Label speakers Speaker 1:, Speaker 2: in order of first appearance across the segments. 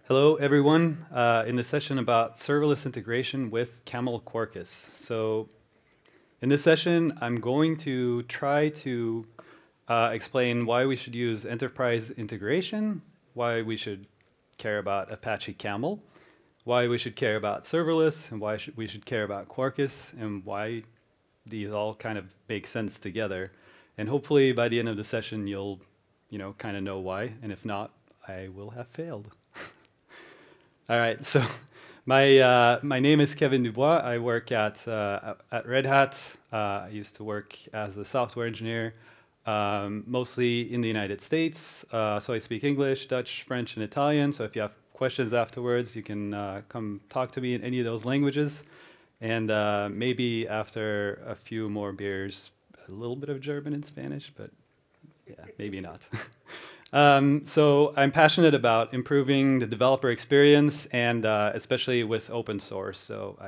Speaker 1: Hello, everyone. In this session about serverless integration with Camel Quarkus. So in this session, I'm going to try to explain why we should use enterprise integration, why we should care about Apache Camel, why we should care about serverless, and why we should care about Quarkus, and why these all kind of make sense together. And hopefully by the end of the session, you'll kind of know why. And if not, I will have failed. All right, so my name is Kevin Dubois. I work at Red Hat. I used to work as a software engineer, mostly in the United States. So I speak English, Dutch, French, and Italian. So if you have questions afterwards, you can come talk to me in any of those languages. And maybe after a few more beers, a little bit of German and Spanish, but yeah, maybe not. So I'm passionate about improving the developer experience, and especially with open source. So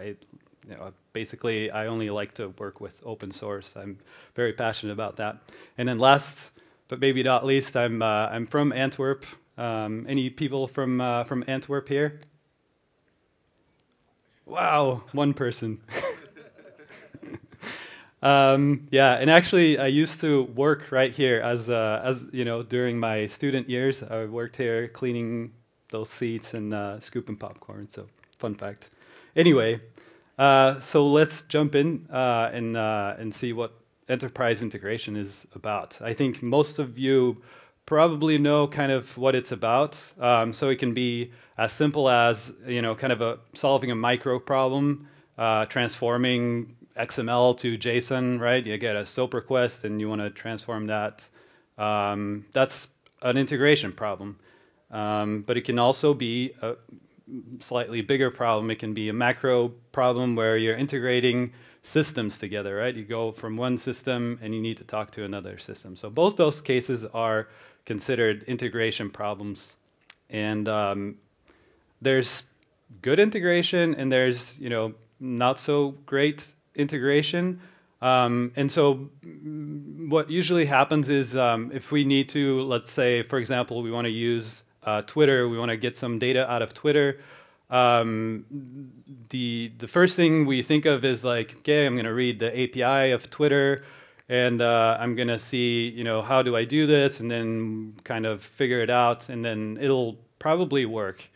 Speaker 1: basically I only like to work with open source. I'm very passionate about that. And then last, but maybe not least, I'm from Antwerp. Any people from Antwerp here? Wow, one person. Yeah, and actually, I used to work right here as during my student years. I worked here cleaning those seats and scooping popcorn. So, fun fact. Anyway, so let's jump in and see what enterprise integration is about. I think most of you probably know kind of what it's about. So it can be as simple as kind of solving a micro problem, transforming XML to JSON, right? You get a SOAP request and you want to transform that. That's an integration problem. But it can also be a slightly bigger problem. It can be a macro problem where you're integrating systems together, right? You go from one system and you need to talk to another system. So both those cases are considered integration problems. And there's good integration and there's not so great integration. And so what usually happens is if we need to, let's say, for example, we want to use Twitter, we want to get some data out of Twitter. The first thing we think of is like, okay, I'm going to read the API of Twitter and I'm going to see, how do I do this, and then kind of figure it out, and then it'll probably work.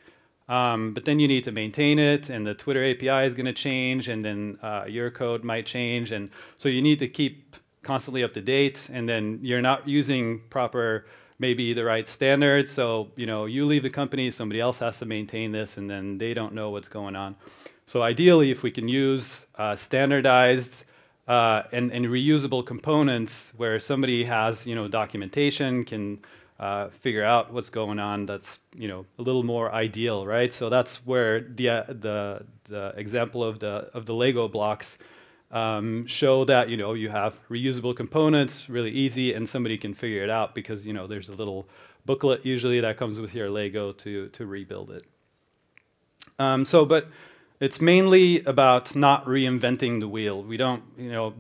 Speaker 1: But then you need to maintain it, and the Twitter API is going to change, and then your code might change, and so you need to keep constantly up to date, and then you're not using maybe the right standards, so you leave the company, somebody else has to maintain this, and then they don't know what's going on. So ideally, if we can use standardized and reusable components where somebody has documentation, can figure out what's going on, that's a little more ideal, right? So that's where the example of the Lego blocks show that you have reusable components, really easy, and somebody can figure it out because there's a little booklet usually that comes with your Lego to rebuild it. But it's mainly about not reinventing the wheel. We don't,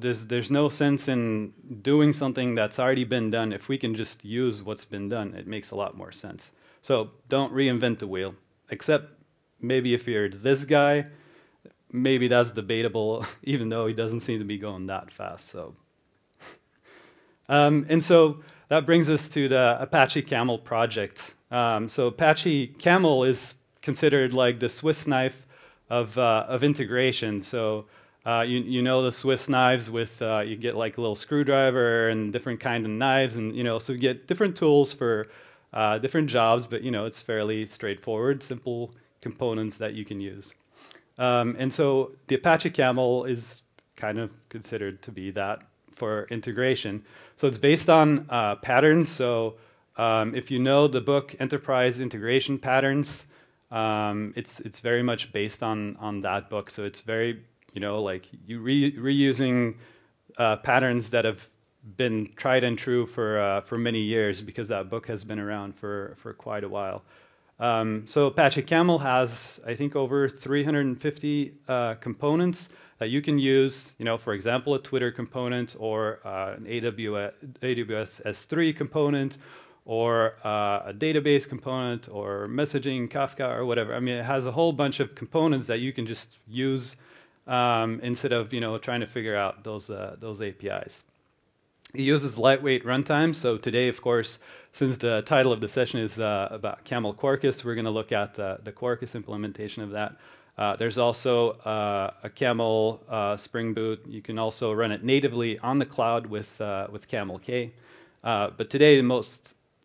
Speaker 1: there's no sense in doing something that's already been done. If we can just use what's been done, it makes a lot more sense. So don't reinvent the wheel, except maybe if you're this guy, maybe that's debatable, even though he doesn't seem to be going that fast. So, and so that brings us to the Apache Camel project. So Apache Camel is considered like the Swiss knife of integration. So the Swiss knives with you get like a little screwdriver and different kind of knives, and so you get different tools for different jobs, but it's fairly straightforward, simple components that you can use. And so the Apache Camel is kind of considered to be that for integration. So it's based on patterns. So if you know the book Enterprise Integration Patterns, it's very much based on that book. So it's very, like you reusing patterns that have been tried and true for many years, because that book has been around for quite a while. So Apache Camel has, I think, over 350 components that you can use, for example, a Twitter component or an AWS S3 component or a database component or messaging, Kafka, or whatever. I mean, it has a whole bunch of components that you can just use instead of trying to figure out those APIs. It uses lightweight runtime. So today, of course, since the title of the session is about Camel Quarkus, we're going to look at the Quarkus implementation of that. There's also a Camel Spring Boot. You can also run it natively on the cloud with Camel K. But today,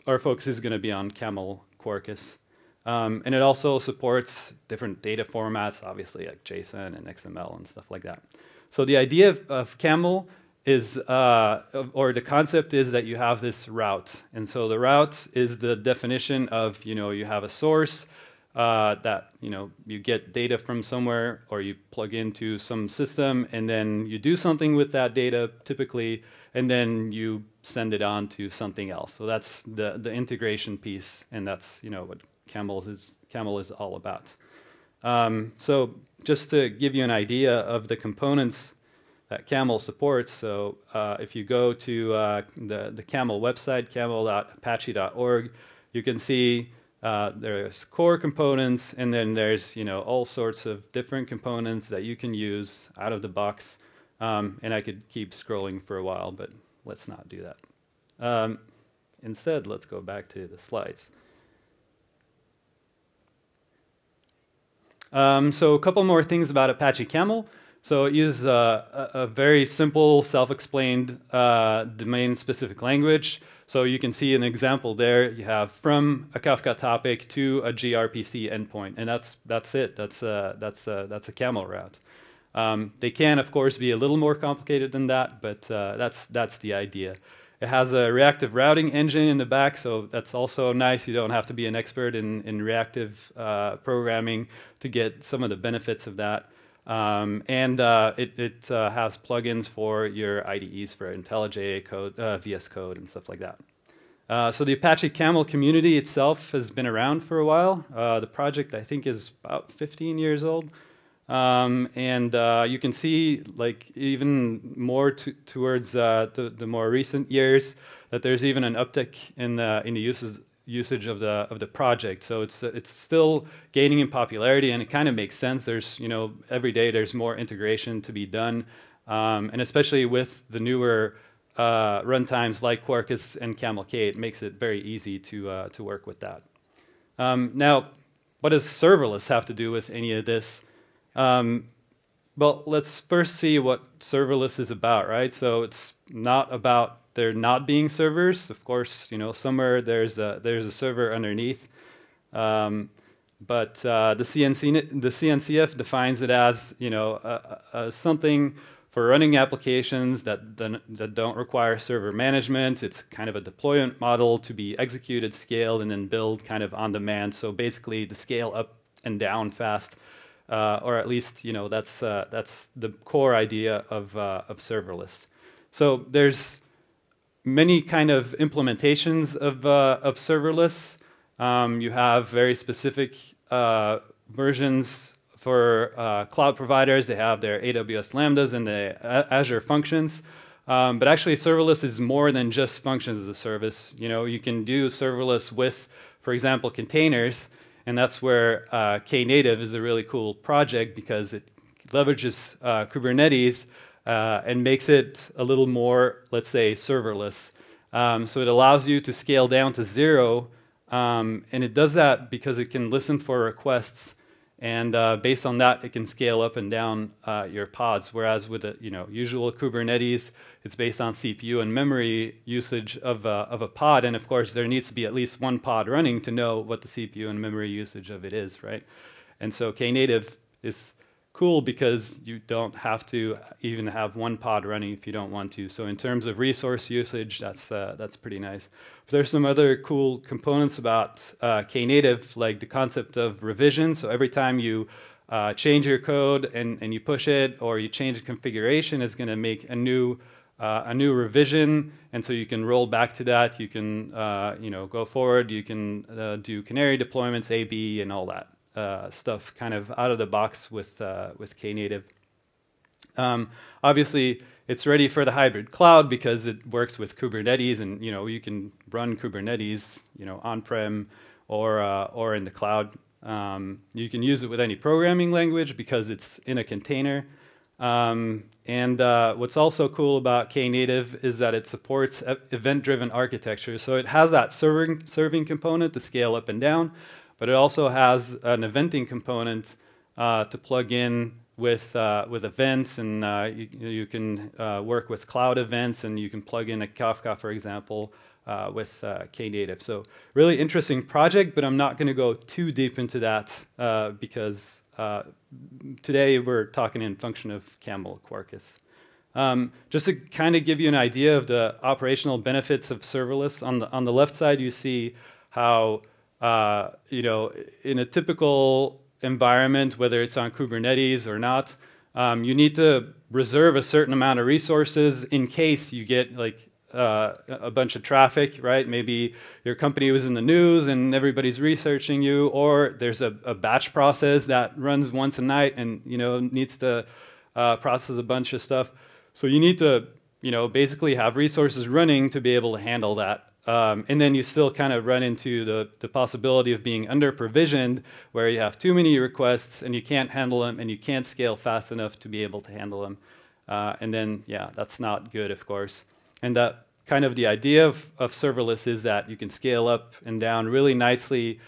Speaker 1: our focus is going to be on Camel Quarkus. And it also supports different data formats, obviously, like JSON and XML and stuff like that. So the idea of Camel is, or the concept is that you have this route. And so the route is the definition of, you have a source that, you get data from somewhere or you plug into some system and then you do something with that data typically, and then you send it on to something else. So that's the integration piece, and that's, what Camel is all about. So just to give you an idea of the components that Camel supports, so if you go to the Camel website, camel.apache.org, you can see there's core components, and then there's all sorts of different components that you can use out of the box. And I could keep scrolling for a while, but let's not do that. Instead, let's go back to the slides. So a couple more things about Apache Camel. So it uses a very simple, self-explained domain-specific language. So you can see an example there. You have from a Kafka topic to a gRPC endpoint, and that's it. That's a Camel route. They can, of course, be a little more complicated than that, but that's the idea. It has a reactive routing engine in the back, so that's also nice. You don't have to be an expert in reactive programming to get some of the benefits of that. And it has plugins for your IDEs for IntelliJ code, VS Code, and stuff like that. So the Apache Camel community itself has been around for a while. The project, I think, is about 15 years old. And you can see, like, even more towards the more recent years, that there's even an uptick in the usage of the project. So it's still gaining in popularity, and it kind of makes sense. There's every day there's more integration to be done, and especially with the newer runtimes like Quarkus and Camel K, it makes it very easy to work with that. Now, what does serverless have to do with any of this? Well, let's first see what serverless is about, right? So it's not about there not being servers. Of course, somewhere there's a server underneath. But the CNCF defines it as something for running applications that don't require server management. It's kind of a deployment model to be executed, scaled, and then build kind of on demand. So basically, to scale up and down fast. Or at least, that's the core idea of serverless. So there's many kind of implementations of serverless. You have very specific versions for cloud providers. They have their AWS Lambdas and the Azure functions. But actually, serverless is more than just functions as a service. You can do serverless with, for example, containers. And that's where Knative is a really cool project, because it leverages Kubernetes and makes it a little more, let's say, serverless. So it allows you to scale down to 0, and it does that because it can listen for requests, and based on that, it can scale up and down your pods. Whereas with the usual Kubernetes, it's based on CPU and memory usage of a pod, and of course there needs to be at least one pod running to know what the CPU and memory usage of it is, right? And so Knative is cool because you don't have to even have one pod running if you don't want to. So in terms of resource usage, that's pretty nice. But there's some other cool components about Knative, like the concept of revision. So every time you change your code and you push it, or you change the configuration, it's going to make a new a new revision, and so you can roll back to that. You can go forward. You can do canary deployments, A/B, and all that stuff, kind of out of the box with Knative. Obviously, it's ready for the hybrid cloud because it works with Kubernetes, and you can run Kubernetes on-prem or in the cloud. You can use it with any programming language because it's in a container. And what's also cool about Knative is that it supports event-driven architecture. So it has that serving component to scale up and down, but it also has an eventing component to plug in with events, and you can work with cloud events, and you can plug in a Kafka, for example, with Knative. So really interesting project, but I'm not going to go too deep into that because today we're talking in function of Camel Quarkus. Just to kind of give you an idea of the operational benefits of serverless, on the left side you see how in a typical environment, whether it's on Kubernetes or not, you need to reserve a certain amount of resources in case you get like a bunch of traffic, right? Maybe your company was in the news and everybody's researching you, or there's a batch process that runs once a night and needs to process a bunch of stuff. So you need to basically have resources running to be able to handle that. And then you still kind of run into the possibility of being under-provisioned, where you have too many requests and you can't handle them and you can't scale fast enough to be able to handle them. And then, yeah, that's not good, of course. And that kind of the idea of serverless is that you can scale up and down really nicely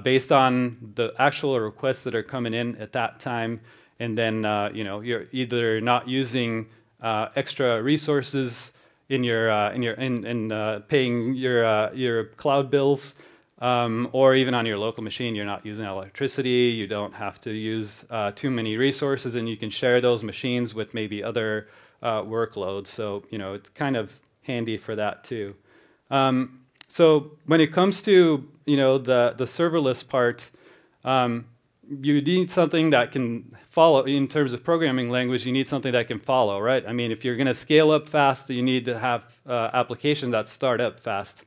Speaker 1: based on the actual requests that are coming in at that time. And then, you're either not using extra resources in paying your cloud bills, or even on your local machine, you're not using electricity. You don't have to use too many resources, and you can share those machines with maybe other workloads. So it's kind of handy for that too. So when it comes to the serverless part, you need something that can follow. In terms of programming language, you need something that can follow, right? I mean, if you're going to scale up fast, you need to have applications that start up fast.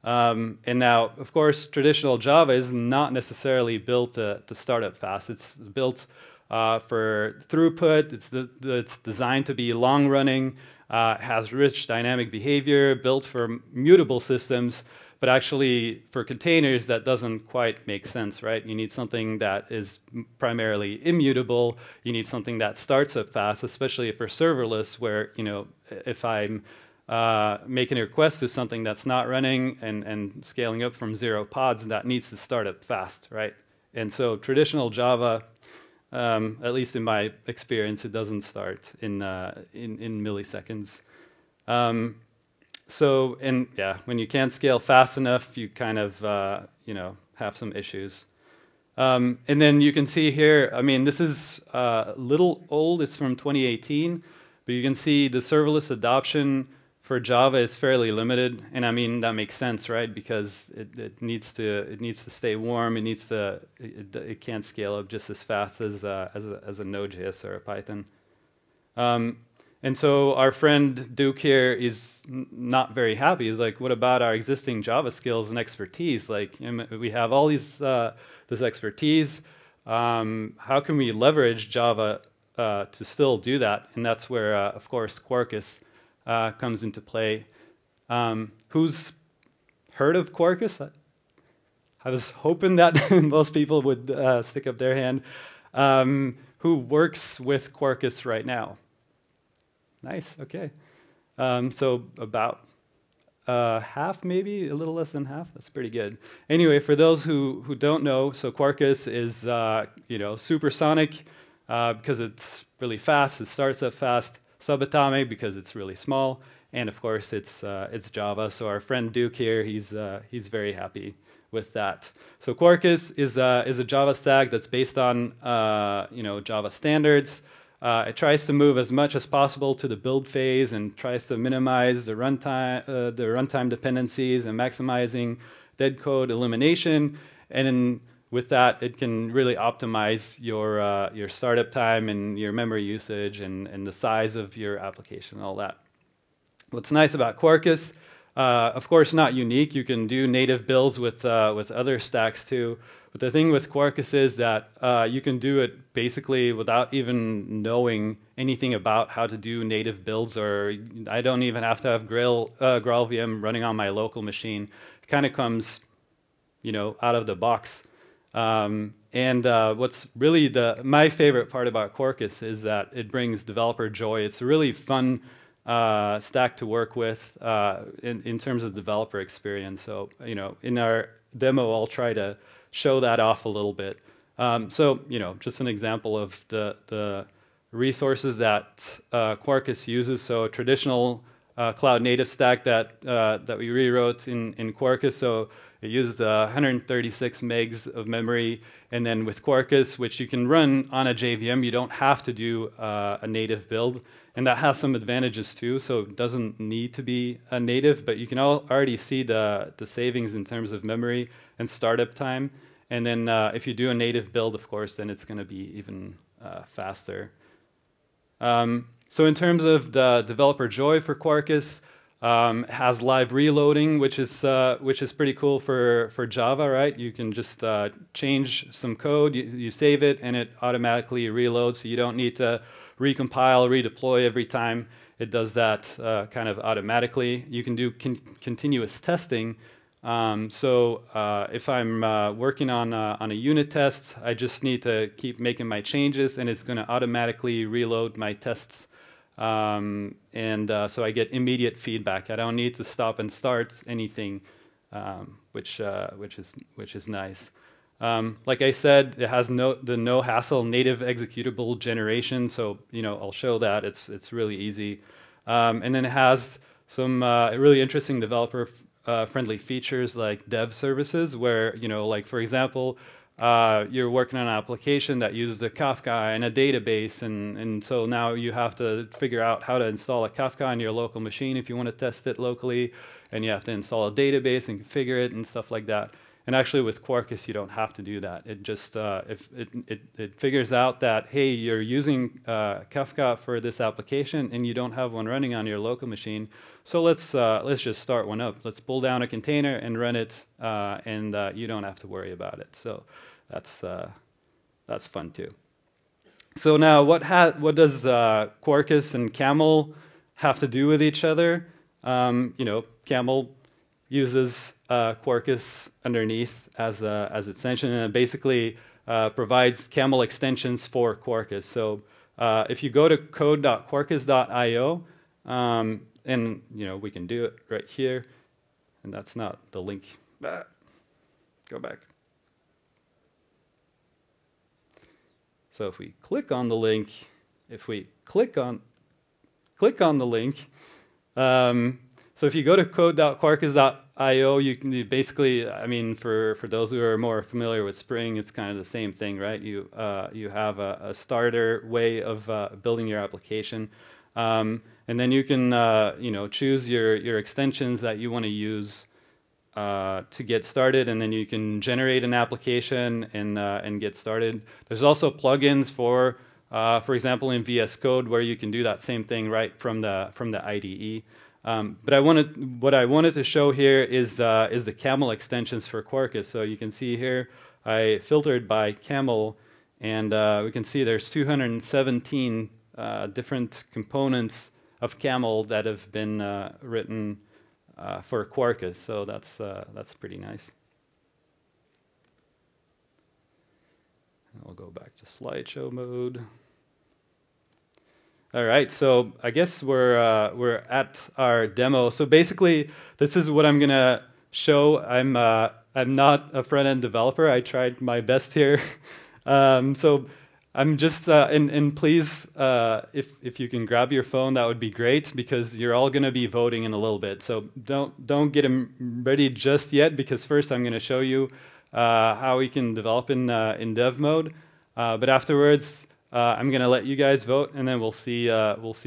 Speaker 1: And now, of course, traditional Java is not necessarily built to start up fast. It's built for throughput. It's designed to be long-running, has rich dynamic behavior, built for mutable systems. But actually, for containers, that doesn't quite make sense, right? You need something that is primarily immutable. You need something that starts up fast, especially for serverless, where if I'm making a request to something that's not running and scaling up from 0 pods, that needs to start up fast, right? And so traditional Java, at least in my experience, it doesn't start in milliseconds. So, and yeah, when you can't scale fast enough, you kind of, have some issues. And then you can see here, I mean, this is a little old, it's from 2018, but you can see the serverless adoption for Java is fairly limited. And I mean, that makes sense, right? Because it needs to stay warm, it can't scale up just as fast as a Node.js or a Python. And so our friend Duke here is not very happy. He's like, what about our existing Java skills and expertise? Like, we have all this expertise. How can we leverage Java to still do that? And that's where, of course, Quarkus comes into play. Who's heard of Quarkus? I was hoping that most people would stick up their hand. Who works with Quarkus right now? Nice, okay. So about half, maybe a little less than half. That's pretty good. Anyway, for those who don't know, so Quarkus is supersonic because it's really fast. It starts up fast. Subatomic because it's really small, and of course it's Java. So our friend Duke here, he's very happy with that. So Quarkus is a Java stack that's based on Java standards. It tries to move as much as possible to the build phase and tries to minimize the runtime dependencies and maximizing dead code elimination. And then with that, it can really optimize your startup time and your memory usage and the size of your application and all that. What's nice about Quarkus, of course not unique, you can do native builds with other stacks too, but the thing with Quarkus is that you can do it basically without even knowing anything about how to do native builds, or I don't even have to have GraalVM running on my local machine. It kind of comes, you know, out of the box. What's really my favorite part about Quarkus is that it brings developer joy. It's a really fun stack to work with in terms of developer experience. So, you know, in our demo, I'll try to show that off a little bit. So, you know, just an example of the resources that Quarkus uses. So, a traditional cloud native stack that we rewrote in Quarkus. So, it used 136 megs of memory, and then with Quarkus, which you can run on a JVM, you don't have to do a native build, and that has some advantages too. So it doesn't need to be a native, but you can already see the savings in terms of memory and startup time. And then if you do a native build, of course, then it's going to be even faster. So in terms of the developer joy for Quarkus, has live reloading, which is pretty cool for Java, right? You can just change some code, you save it, and it automatically reloads. So you don't need to recompile, redeploy every time. It does that kind of automatically. You can do continuous testing. If I'm working on a unit test, I just need to keep making my changes, and it's going to automatically reload my tests. So I get immediate feedback. I don't need to stop and start anything, which is nice. Like I said, it has the no hassle native executable generation. So you know, I'll show that it's really easy, and then it has some really interesting developer friendly features like dev services, where, you know, like for example, you're working on an application that uses a Kafka and a database, and so now you have to figure out how to install a Kafka on your local machine if you want to test it locally, and you have to install a database and configure it and stuff like that. And actually with Quarkus, you don't have to do that. It just if it figures out that, hey, you're using Kafka for this application and you don't have one running on your local machine, so let's just start one up. Let's pull down a container and run it, and you don't have to worry about it. So that's fun too. So now, what does Quarkus and Camel have to do with each other? You know, Camel uses Quarkus underneath as its extension, and it basically provides Camel extensions for Quarkus. So if you go to code.quarkus.io, and you know, we can do it right here, and that's not the link. Go back. So if we click on the link, click on the link. So if you go to code.quarkus.io, you can basically, I mean, for those who are more familiar with Spring, it's kind of the same thing, right? You have a starter way of building your application, and then you can you know, choose your extensions that you want to use to get started, and then you can generate an application and get started. There's also plugins for example, in VS Code, where you can do that same thing right from the IDE. But what I wanted to show here is the Camel extensions for Quarkus. So you can see here, I filtered by Camel, and we can see there's 217 different components of Camel that have been written for Quarkus. So that's pretty nice. I'll go back to slideshow mode. All right, so I guess we're at our demo. So basically, this is what I'm gonna show. I'm not a front-end developer. I tried my best here. So I'm just and please, if you can grab your phone, that would be great, because you're all gonna be voting in a little bit. So don't get them ready just yet, because first I'm gonna show you how we can develop in dev mode. But afterwards, I'm going to let you guys vote, and then we'll see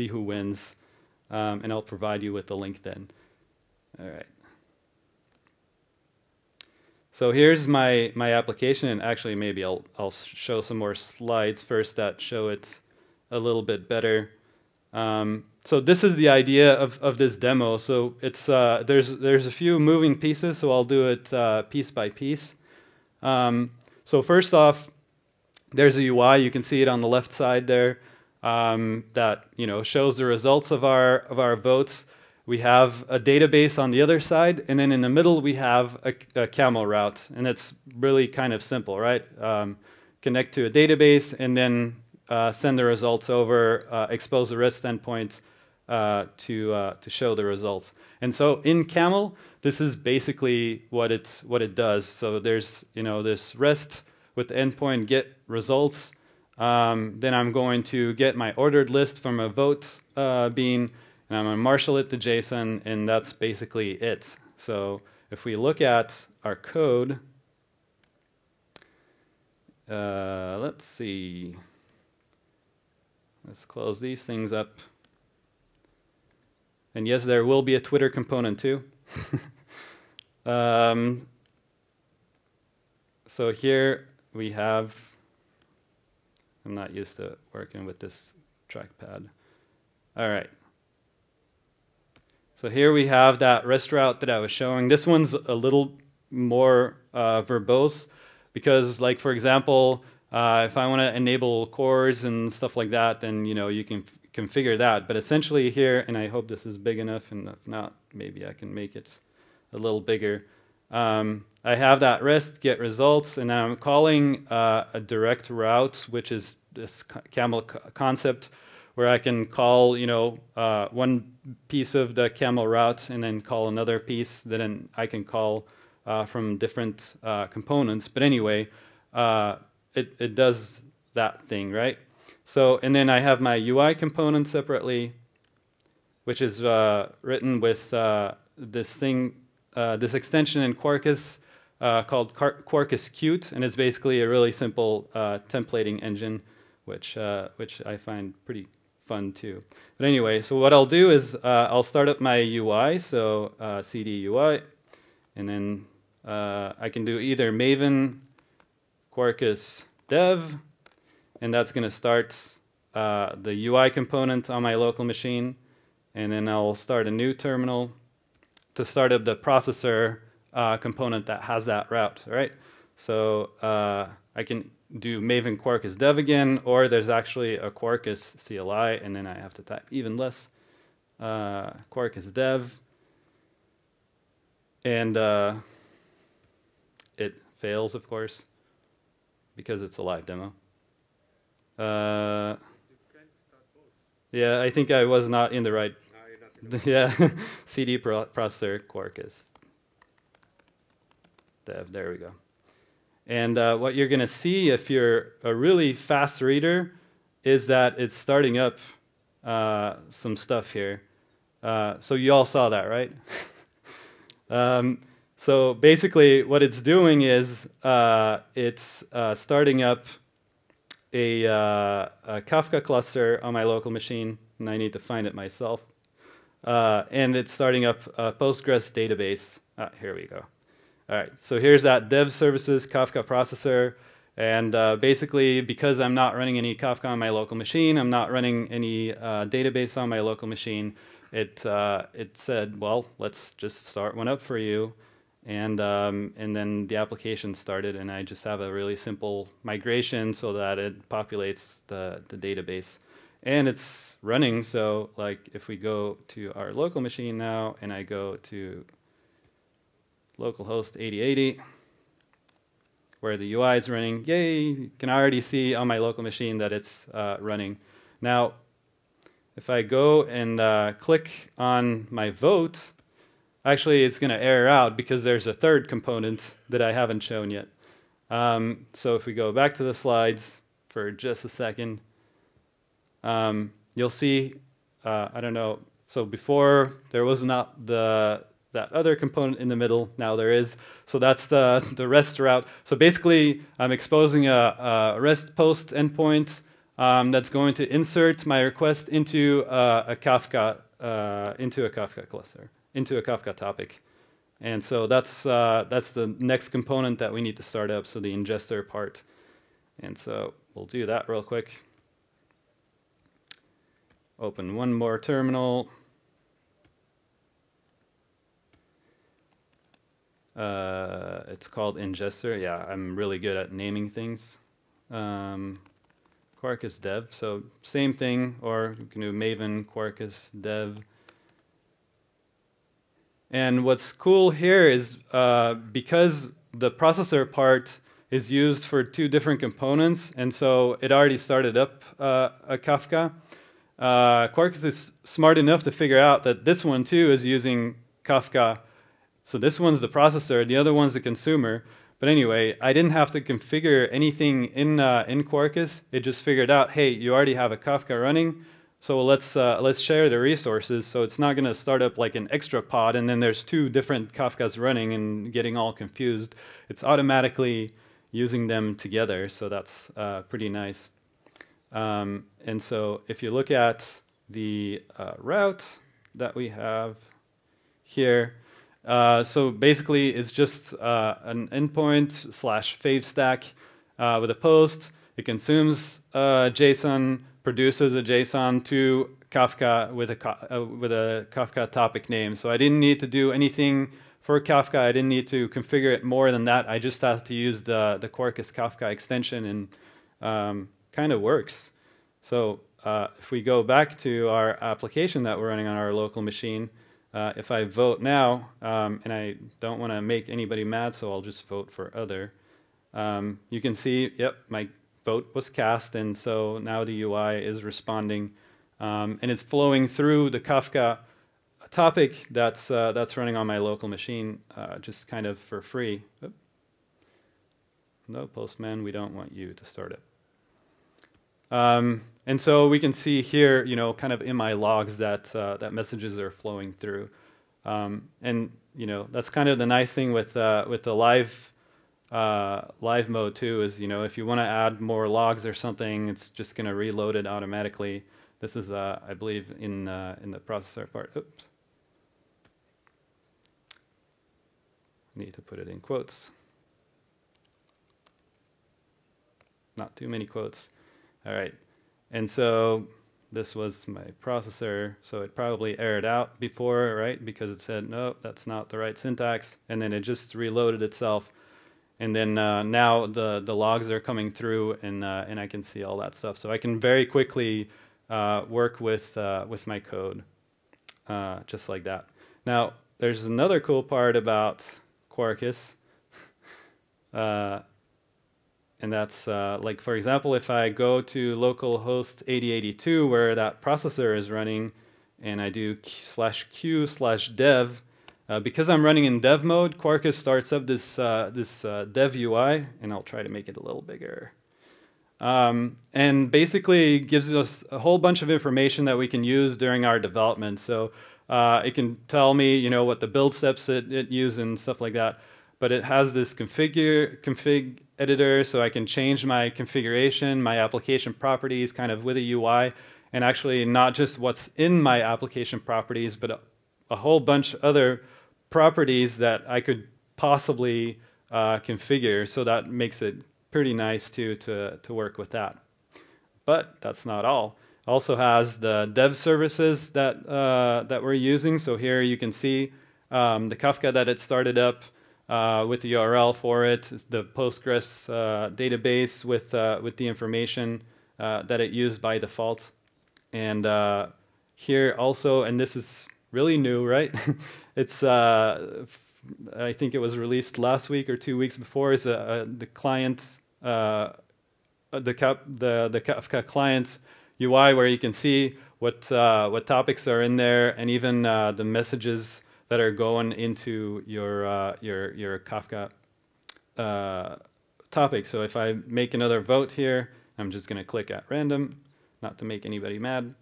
Speaker 1: who wins, and I'll provide you with the link then. All right. So here's my application, and actually maybe I'll show some more slides first that show it a little bit better. so this is the idea of this demo. So it's there's a few moving pieces, so I'll do it piece by piece. So first off, there's a UI. You can see it on the left side there that shows the results of our votes. We have a database on the other side, and then in the middle we have a Camel route, and it's really kind of simple, right? Connect to a database and then send the results over, expose the REST endpoint to show the results. And so in Camel, this is basically what it does. So there's this REST with the endpoint get results. Then I'm going to get my ordered list from a vote bean, and I'm going to marshal it to JSON, and that's basically it. So if we look at our code, let's see. Let's close these things up. And yes, there will be a Twitter component too. So here we have, I'm not used to working with this trackpad. All right. So here we have that REST route that I was showing. This one's a little more verbose because, like, for example, if I want to enable cores and stuff like that, then you can configure that. But essentially here, and I hope this is big enough, and if not, maybe I can make it a little bigger. I have that REST get results, and I'm calling a direct route, which is this Camel concept, where I can call one piece of the Camel route and then call another piece that then I can call from different components. But anyway, it does that thing, right? So, and then I have my UI component separately, which is written with this thing, this extension in Quarkus called Quarkus Qt, and it's basically a really simple templating engine, which I find pretty fun too. But anyway, so what I'll do is I'll start up my UI, so cd UI, and then I can do either Maven Quarkus dev, and that's going to start the UI component on my local machine, and then I'll start a new terminal to start up the processor component that has that route, right? So I can do Maven Quarkus dev again, or there's actually a Quarkus CLI, and then I have to type even less Quarkus dev, and it fails, of course, because it's a live demo. Yeah, I think I was not in the right. Yeah, CD processor Quarkus dev. There we go. And what you're going to see if you're a really fast reader is that it's starting up some stuff here. So you all saw that, right? So basically what it's doing is it's starting up a Kafka cluster on my local machine, and I need to find it myself. And it's starting up a Postgres database. Here we go. All right, so here's that dev services Kafka processor, and basically because I'm not running any Kafka on my local machine, I'm not running any database on my local machine, it said, well, let's just start one up for you, and then the application started, and I just have a really simple migration so that it populates the database. And it's running, so like if we go to our local machine now, and I go to localhost 8080, where the UI is running, yay, you can already see on my local machine that it's running. Now, if I go and click on my vote, actually it's going to error out because there's a third component that I haven't shown yet. So if we go back to the slides for just a second, you'll see, I don't know, so before there was not that other component in the middle, now there is. So that's the REST route. So basically, I'm exposing a REST post endpoint that's going to insert my request into a Kafka cluster, into a Kafka topic. And so that's the next component that we need to start up, so the ingester part. And so we'll do that real quick. open one more terminal. It's called ingester. Yeah, I'm really good at naming things. Quarkus dev. So same thing, or you can do maven quarkus dev. And what's cool here is because the processor part is used for two different components, and so it already started up a Kafka. Quarkus is smart enough to figure out that this one too is using Kafka. So this one's the processor, the other one's the consumer. But anyway, I didn't have to configure anything in Quarkus. It just figured out, hey, you already have a Kafka running, so let's share the resources. So it's not going to start up like an extra pod, and then there's two different Kafkas running and getting all confused. It's automatically using them together, so that's pretty nice. And so if you look at the route that we have here, so basically it's just an endpoint / fave stack with a post. It consumes JSON, produces a JSON to Kafka with a Kafka topic name. So I didn't need to do anything for Kafka. I didn't need to configure it more than that. I just had to use the Quarkus Kafka extension, and kind of works. So if we go back to our application that we're running on our local machine, if I vote now, and I don't want to make anybody mad, so I'll just vote for other, you can see, yep, my vote was cast, and so now the UI is responding, and it's flowing through the Kafka topic that's running on my local machine, just kind of for free. Oop. No, Postman, we don't want you to start it. And so we can see here, you know, kind of in my logs that that messages are flowing through, and you know, that's kind of the nice thing with the live mode too, is, you know, if you want to add more logs or something, it's just going to reload it automatically. This is I believe in the processor part. Oops, need to put it in quotes. Not too many quotes. All right, and so this was my processor, so it probably errored out before, right? Because it said, no, that's not the right syntax, and then it just reloaded itself. And then now the logs are coming through, and I can see all that stuff. So I can very quickly work with my code, just like that. Now, there's another cool part about Quarkus. And that's like, for example, if I go to localhost 8082 where that processor is running, and I do /q/dev, because I'm running in dev mode, Quarkus starts up this dev UI, and I'll try to make it a little bigger. And basically gives us a whole bunch of information that we can use during our development. So it can tell me, you know, what the build steps it uses and stuff like that. But it has this config editor, so I can change my configuration, my application properties kind of with a UI, and actually not just what's in my application properties, but a whole bunch of other properties that I could possibly configure. So that makes it pretty nice to work with that. But that's not all. It also has the dev services that we're using. So here you can see the Kafka that it started up, with the URL for it, the Postgres database with the information that it used by default. And here also, and this is really new, right? It's I think it was released last week or 2 weeks before. Is the client, the Kafka client UI, where you can see what topics are in there, and even the messages that are going into your Kafka topic. So if I make another vote here, I'm just going to click at random, not to make anybody mad.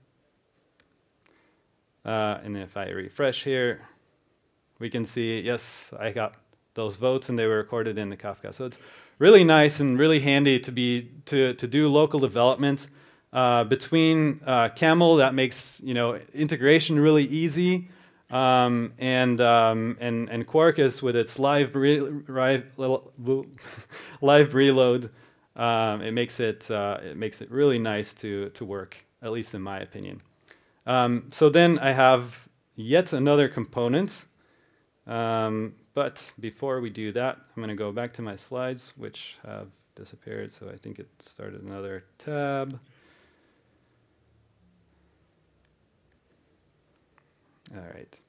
Speaker 1: And if I refresh here, we can see, yes, I got those votes, and they were recorded in the Kafka. So it's really nice and really handy to do local development between Camel. That makes, you know, integration really easy. And Quarkus with its live reload, it makes it really nice to work, at least in my opinion. So then I have yet another component. But before we do that, I'm going to go back to my slides, which have disappeared. So I think it started another tab. All right.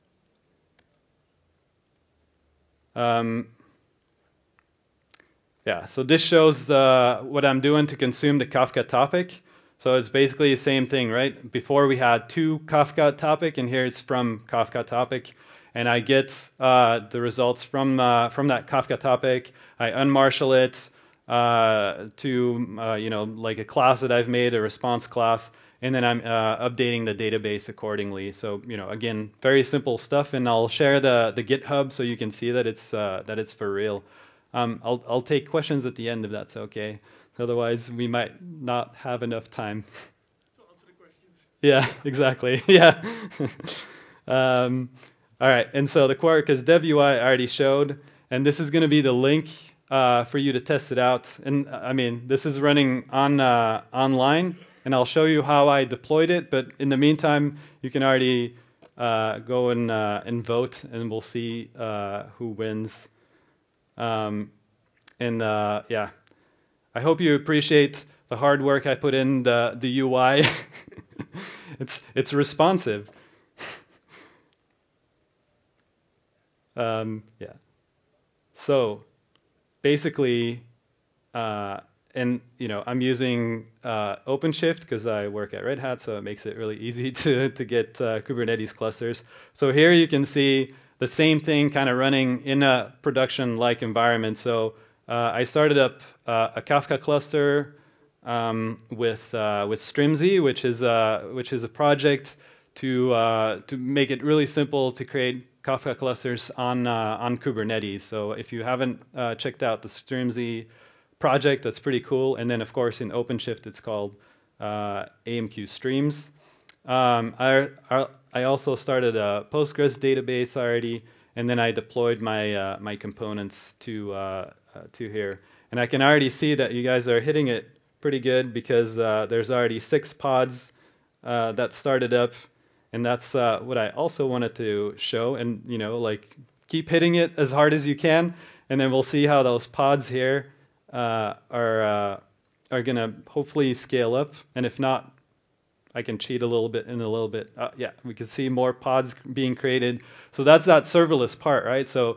Speaker 1: Yeah, so this shows what I'm doing to consume the Kafka topic. So it's basically the same thing, right? Before we had two Kafka topic, and here it's from Kafka topic. And I get the results from that Kafka topic. I unmarshal it to you know, like a class that I've made, a response class, and then I'm updating the database accordingly. So you know, again, very simple stuff. And I'll share the GitHub so you can see that it's for real. I'll take questions at the end if that's okay. Otherwise, we might not have enough time.
Speaker 2: To answer the questions.
Speaker 1: Yeah, exactly. Yeah. All right, and so the Quarkus dev UI I already showed, and this is going to be the link for you to test it out. And I mean, this is running on online, and I'll show you how I deployed it. But in the meantime, you can already go and vote, and we'll see who wins. Yeah, I hope you appreciate the hard work I put in the UI. It's responsive. Yeah. So basically, and you know, I'm using OpenShift because I work at Red Hat, so it makes it really easy to get Kubernetes clusters. So here you can see the same thing kind of running in a production-like environment. So I started up a Kafka cluster with Strimzy, which is a project to make it really simple to create Kafka clusters on Kubernetes. So if you haven't checked out the Strimzy project, that's pretty cool. And then of course in OpenShift it's called AMQ Streams. I also started a Postgres database already, and then I deployed my my components to here. And I can already see that you guys are hitting it pretty good because there's already 6 pods that started up. And that's what I also wanted to show, and you know, like keep hitting it as hard as you can, and then we'll see how those pods here are gonna hopefully scale up. And if not, I can cheat a little bit in a little bit. Yeah, we can see more pods being created. So that's that serverless part, right? So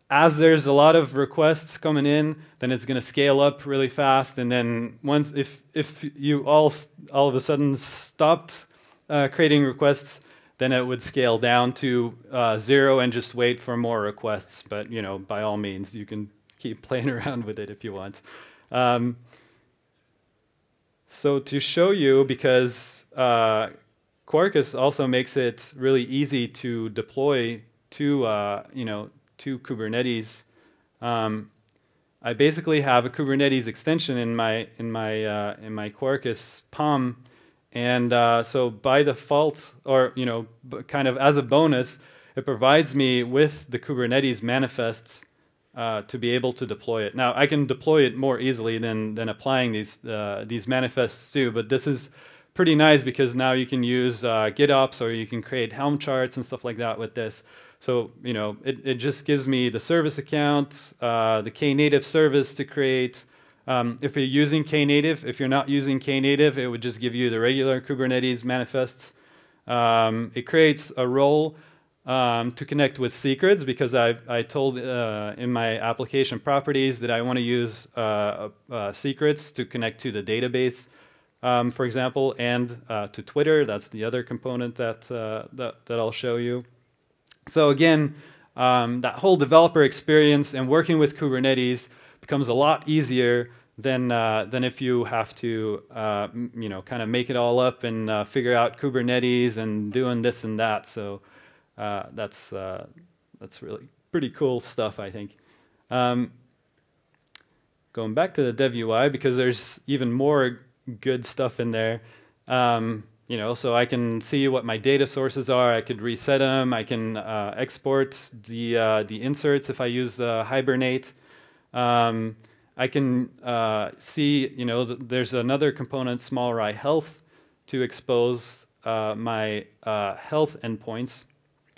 Speaker 1: as there's a lot of requests coming in, then it's gonna scale up really fast, and then once if you all of a sudden stopped creating requests, then it would scale down to 0 and just wait for more requests. But you know, by all means, you can keep playing around with it if you want. So to show you, because Quarkus also makes it really easy to deploy to you know, to Kubernetes. I basically have a Kubernetes extension in my Quarkus POM. And so by default, or you know, kind of as a bonus, it provides me with the Kubernetes manifests to be able to deploy it. Now I can deploy it more easily than applying these manifests too. But this is pretty nice because now you can use GitOps, or you can create Helm charts and stuff like that with this. So you know, it just gives me the service account, the Knative service to create. If you're using Knative, if you're not using Knative, it would just give you the regular Kubernetes manifests. It creates a role to connect with secrets, because I told in my application properties that I want to use secrets to connect to the database, for example, and to Twitter. That's the other component that I'll show you. So again, that whole developer experience and working with Kubernetes becomes a lot easier than if you have to you know, kind of make it all up and figure out Kubernetes and doing this and that. So that's really pretty cool stuff, I think. Going back to the dev UI, because there's even more good stuff in there. You know, so I can see what my data sources are. I could reset them. I can export the inserts if I use Hibernate. I can see, you know, there's another component, small ri health, to expose my health endpoints.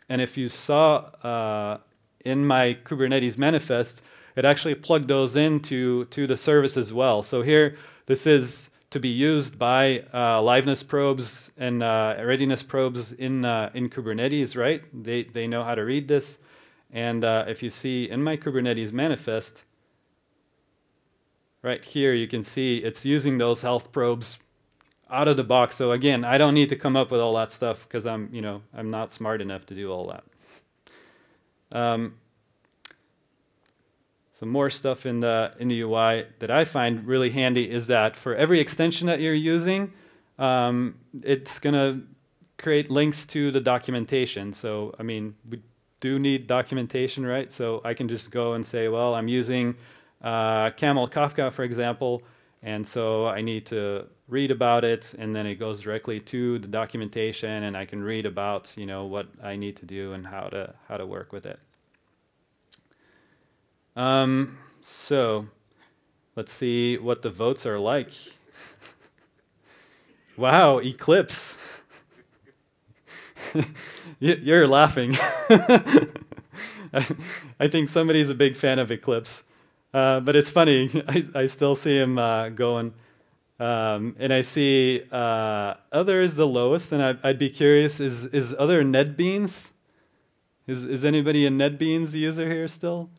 Speaker 1: And if you saw in my Kubernetes manifest, it actually plugged those into the service as well. So here, this is to be used by liveness probes and readiness probes in Kubernetes, right? They know how to read this. And if you see in my Kubernetes manifest, right here, you can see it's using those health probes out of the box. So again, I don't need to come up with all that stuff because I'm not smart enough to do all that. Some more stuff in the UI that I find really handy is that for every extension that you're using, it's gonna create links to the documentation. So I mean, we do need documentation, right? So I can just go and say, well, I'm using Camel Kafka, for example, and so I need to read about it, and then it goes directly to the documentation, and I can read about what I need to do and how to work with it. So let's see what the votes are like. Wow, Eclipse. You're laughing. I think somebody's a big fan of Eclipse. But it's funny, I still see him going. And I see other is the lowest, and I'd be curious, is other NetBeans? Is anybody a NetBeans user here still?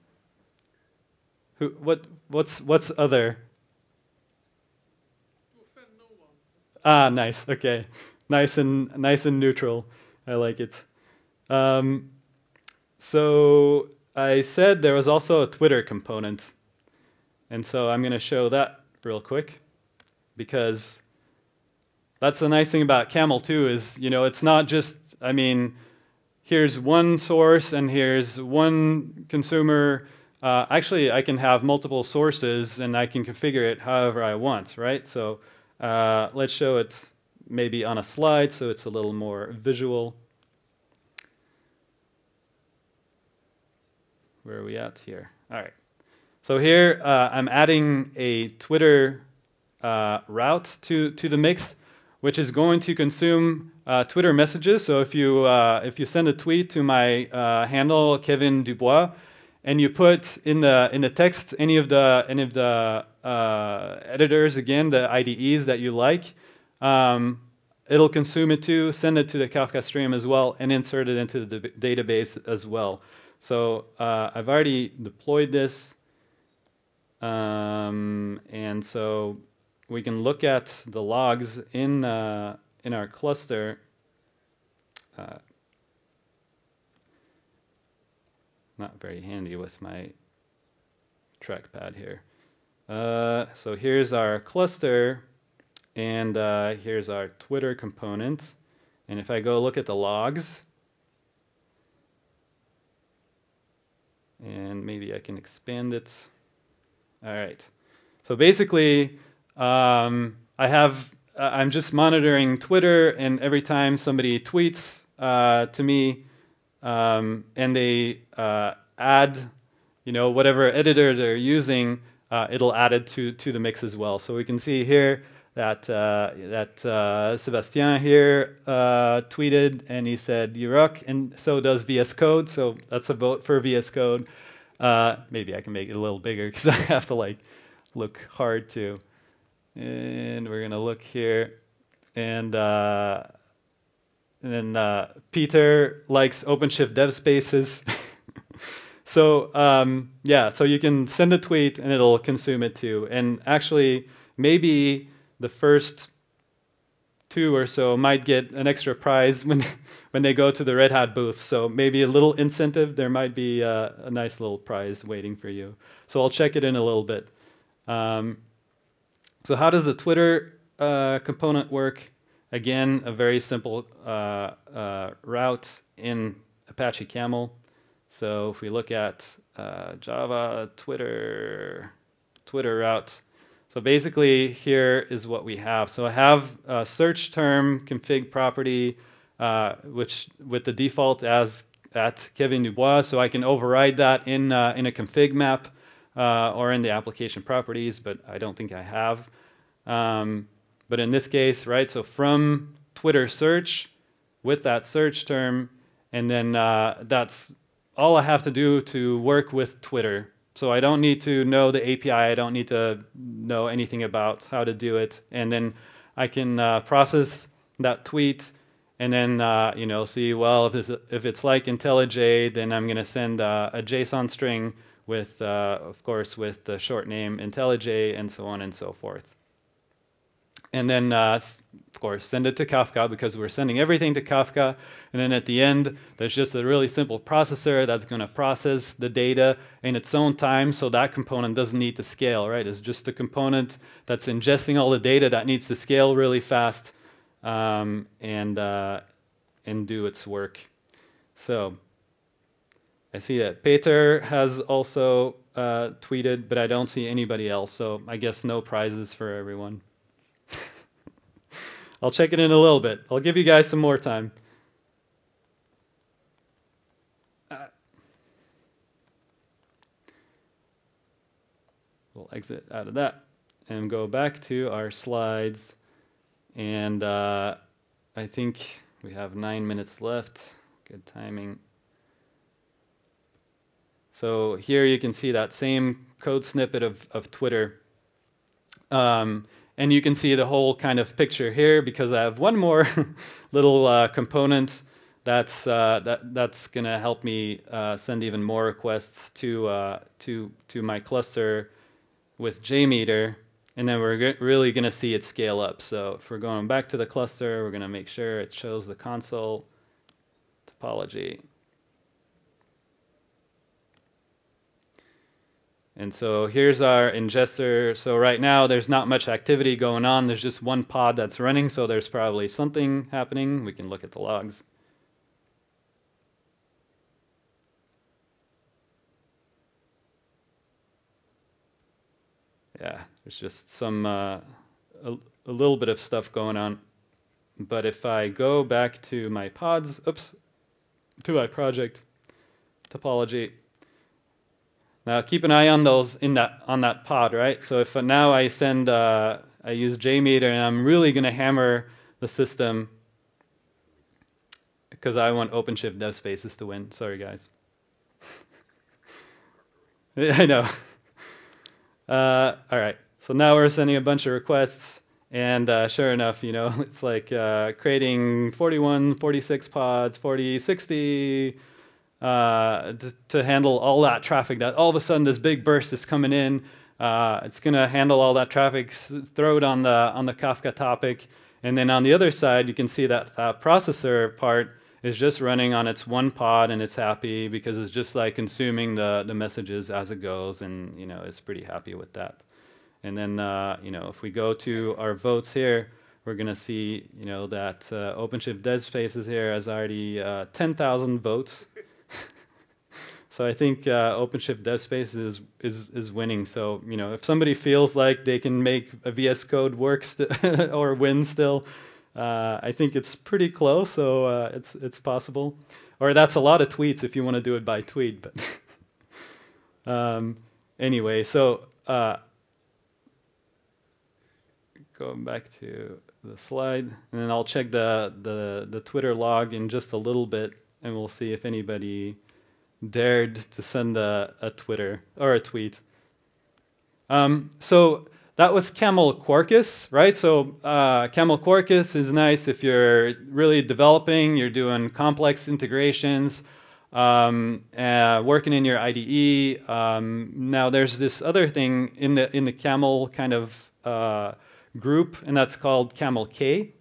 Speaker 1: What's other?
Speaker 2: To offend no one.
Speaker 1: Ah, nice. Okay, nice and neutral. I like it. So I said there was also a Twitter component, and so I'm going to show that real quick, because that's the nice thing about Camel too. Is it's not just, I mean, here's one source and here's one consumer. Actually, I can have multiple sources and I can configure it however I want, right? So let's show it maybe on a slide so it's a little more visual. Where are we at here? All right. So here I'm adding a Twitter route to the mix, which is going to consume Twitter messages. So if you send a tweet to my handle Kevin Dubois, and you put in the text any of the editors, again, the IDEs that you like, it'll consume it too, send it to the Kafka stream as well, and insert it into the database as well. So I've already deployed this, and so we can look at the logs in our cluster. Not very handy with my trackpad here. So here's our cluster, and here's our Twitter component. And if I go look at the logs, and maybe I can expand it. All right. So basically, I'm just monitoring Twitter, and every time somebody tweets to me, and they add, whatever editor they're using, it'll add it to the mix as well. So we can see here that Sebastien here tweeted, and he said "You rock," and so does VS Code. So that's a vote for VS Code. Maybe I can make it a little bigger because I have to look hard too. And we're gonna look here, and then Peter likes OpenShift dev spaces. So yeah, so you can send a tweet and it'll consume it too. And actually, maybe the first 2 or so might get an extra prize when they go to the Red Hat booth. So maybe a little incentive. There might be a nice little prize waiting for you. So I'll check it in a little bit. So how does the Twitter component work? Again, a very simple route in Apache Camel. So if we look at Java Twitter route, so basically here is what we have. So I have a search term config property, which with the default as at Kevin Dubois. So I can override that in a config map or in the application properties, but I don't think I have. But in this case, right, so from Twitter search with that search term, and then that's all I have to do to work with Twitter. So I don't need to know the API. I don't need to know anything about how to do it. And then I can process that tweet, and then you know, see, well, if it's like IntelliJ, then I'm going to send a JSON string with, of course, with the short name IntelliJ, and so on and so forth. And then, of course, send it to Kafka, because we're sending everything to Kafka. And then at the end, there's just a really simple processor that's going to process the data in its own time, so that component doesn't need to scale, right? It's just a component that's ingesting all the data that needs to scale really fast and do its work. So I see that Peter has also tweeted, but I don't see anybody else. So I guess no prizes for everyone. I'll check it in a little bit. I'll give you guys some more time. We'll exit out of that and go back to our slides. And I think we have 9 minutes left. Good timing. So here you can see that same code snippet of Twitter. And you can see the whole kind of picture here, because I have one more little component that's going to help me send even more requests to my cluster with JMeter, and then we're really going to see it scale up. So if we're going back to the cluster, we're going to make sure it shows the console topology. And so here's our ingester. So right now there's not much activity going on. There's just one pod that's running, so there's probably something happening. We can look at the logs. Yeah, there's just some a little bit of stuff going on. But if I go back to my pods, to my project topology. Now keep an eye on those on that pod, right? So if now I send I use JMeter, and I'm really going to hammer the system because I want OpenShift dev spaces to win. Sorry, guys. I know. All right. So now we're sending a bunch of requests, and sure enough, you know, it's like creating 41, 46 pods, 40, 60. To handle all that traffic, that all of a sudden this big burst is coming in. It's going to handle all that traffic, throw it on the Kafka topic, and then on the other side you can see that processor part is just running on its one pod, and it's happy because it's just like consuming the messages as it goes, and you know, it's pretty happy with that. And then you know, if we go to our votes here, we're going to see, you know, that OpenShift dev spaces here has already 10,000 votes. So I think OpenShift dev spaces is winning. So, you know, if somebody feels like they can make a VS Code work or win still, I think it's pretty close. So it's possible. Or that's a lot of tweets if you want to do it by tweet. But anyway, so going back to the slide, and then I'll check the Twitter log in just a little bit, and we'll see if anybody dared to send a Twitter or a tweet. So that was Camel Quarkus, right? So Camel Quarkus is nice if you're really developing, you're doing complex integrations, working in your IDE. Now there's this other thing in the Camel kind of group, and that's called Camel K.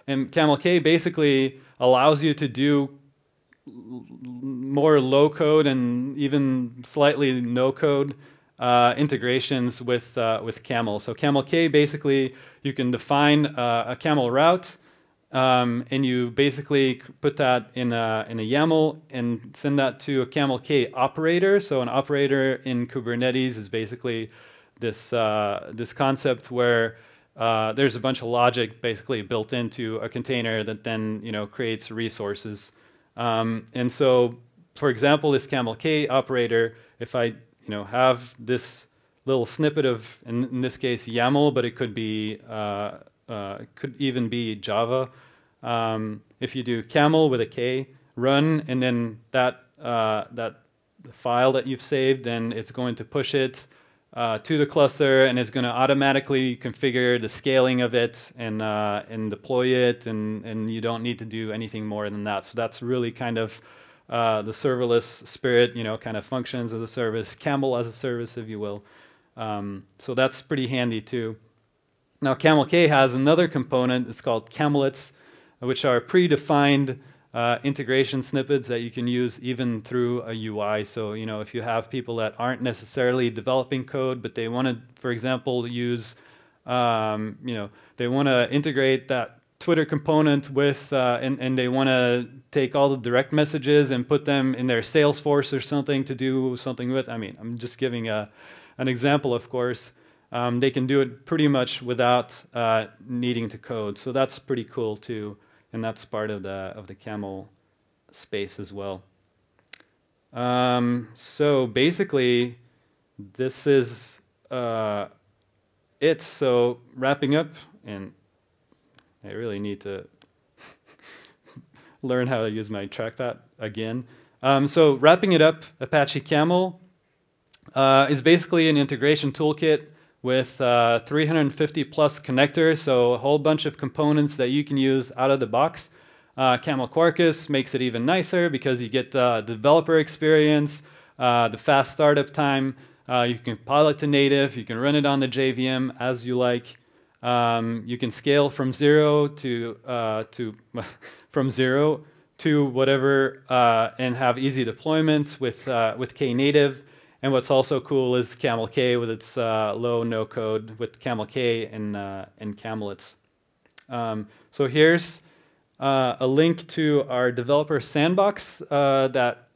Speaker 1: And Camel K basically allows you to do more low code and even slightly no code integrations with Camel. So Camel K, basically you can define a Camel route, and you basically put that in a YAML and send that to a Camel K operator. So an operator in Kubernetes is basically this this concept where there's a bunch of logic basically built into a container that then, you know, creates resources. And so, for example, this Camel K operator, if I, you know, have this little snippet of, in this case, YAML, but it could be, could even be Java, If you do camel with a K, run, and then that file that you've saved, then it's going to push it to the cluster, and it's going to automatically configure the scaling of it and deploy it, and you don't need to do anything more than that. So that's really kind of the serverless spirit, kind of functions as a service, Camel as a service, if you will. So that's pretty handy too. Now Camel K has another component. It's called Camelets, which are predefined integration snippets that you can use even through a UI. So, if you have people that aren't necessarily developing code, but they want to, for example, use, they want to integrate that Twitter component with, and they want to take all the direct messages and put them in their Salesforce or something to do something with. I mean, I'm just giving an example, of course. They can do it pretty much without needing to code. So that's pretty cool too. And that's part of the Camel space as well. So basically, this is it. So wrapping up, and I really need to learn how to use my trackpad again. So wrapping it up, Apache Camel is basically an integration toolkit with 350 plus connectors, so a whole bunch of components that you can use out of the box. Camel Quarkus makes it even nicer because you get the developer experience, the fast startup time. You can pilot to native, you can run it on the JVM as you like. You can scale from zero to whatever, and have easy deployments with Knative. And what's also cool is Camel K with its low no code with Camel K and Camelets. So here's a link to our developer sandbox that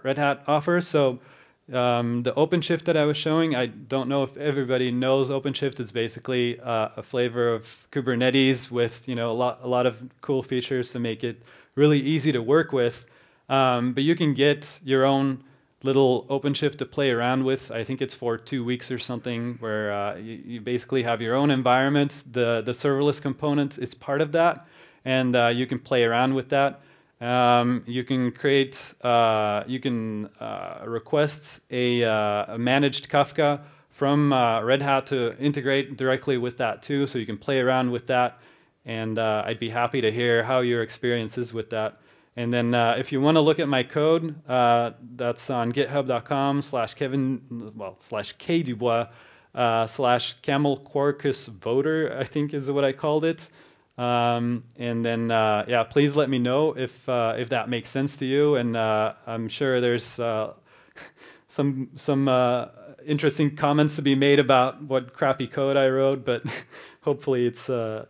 Speaker 1: Red Hat offers. So the OpenShift that I was showing, I don't know if everybody knows OpenShift. It's basically a flavor of Kubernetes with a lot of cool features to make it really easy to work with. But you can get your own little OpenShift to play around with. I think it's for 2 weeks or something, where you basically have your own environment. The serverless component is part of that, and you can play around with that. You can create, request a managed Kafka from Red Hat to integrate directly with that too, so you can play around with that, and I'd be happy to hear how your experience is with that. And then if you want to look at my code, that's on github.com/Kevin/K-Dubois /Camel Quarkus voter, I think is what I called it. And then yeah, please let me know if that makes sense to you. And I'm sure there's some interesting comments to be made about what crappy code I wrote, but hopefully it's to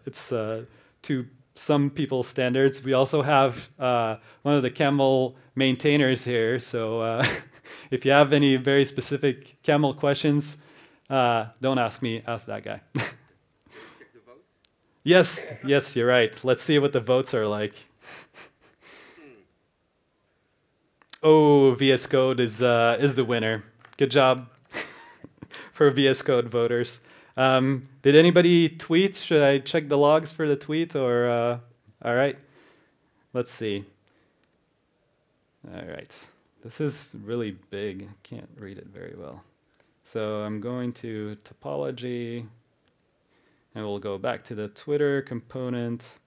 Speaker 1: some people's standards. We also have one of the Camel maintainers here, so if you have any very specific Camel questions, don't ask me, ask that guy.
Speaker 2: Check the votes?
Speaker 1: Yes, you're right. Let's see what the votes are like. Oh, VS Code is the winner. Good job for VS Code voters. Did anybody tweet? Should I check the logs for the tweet, or all right? Let's see. All right, this is really big. I can't read it very well. So I'm going to topology, and we'll go back to the Twitter component.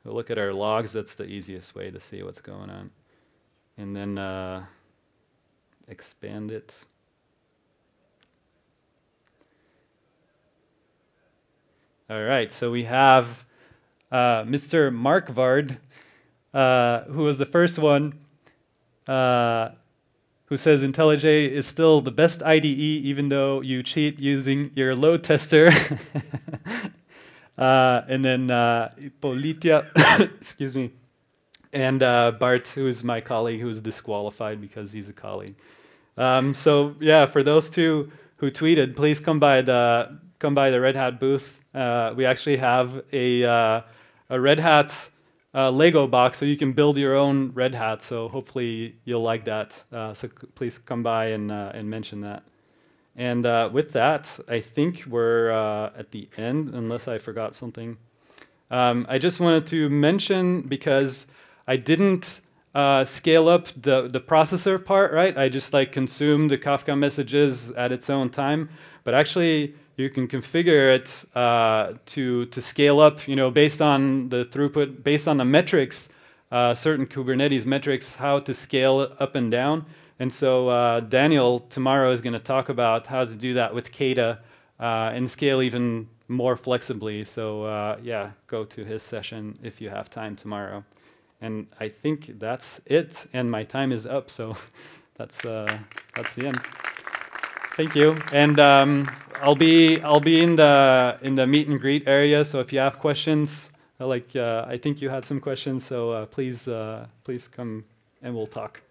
Speaker 1: We'll look at our logs. That's the easiest way to see what's going on. And then expand it. All right, so we have Mr. Markvard, who was the first one, who says IntelliJ is still the best IDE even though you cheat using your load tester. And then Politia, excuse me, and Bart, who is my colleague, who is disqualified because he's a colleague. So yeah, for those two who tweeted, please come by the Red Hat booth. We actually have a Red Hat Lego box, so you can build your own Red Hat. So hopefully you'll like that. So please come by and mention that. And with that, I think we're at the end, unless I forgot something. I just wanted to mention, because I didn't scale up the processor part, right? I just like consume the Kafka messages at its own time. But actually, you can configure it to scale up, based on the throughput, based on the metrics, certain Kubernetes metrics, how to scale it up and down. And so Daniel tomorrow is going to talk about how to do that with Kata and scale even more flexibly. So yeah, go to his session if you have time tomorrow. And I think that's it. And my time is up, so that's the end. Thank you. And I'll be in the meet and greet area. So if you have questions, I think you had some questions. So please come and we'll talk.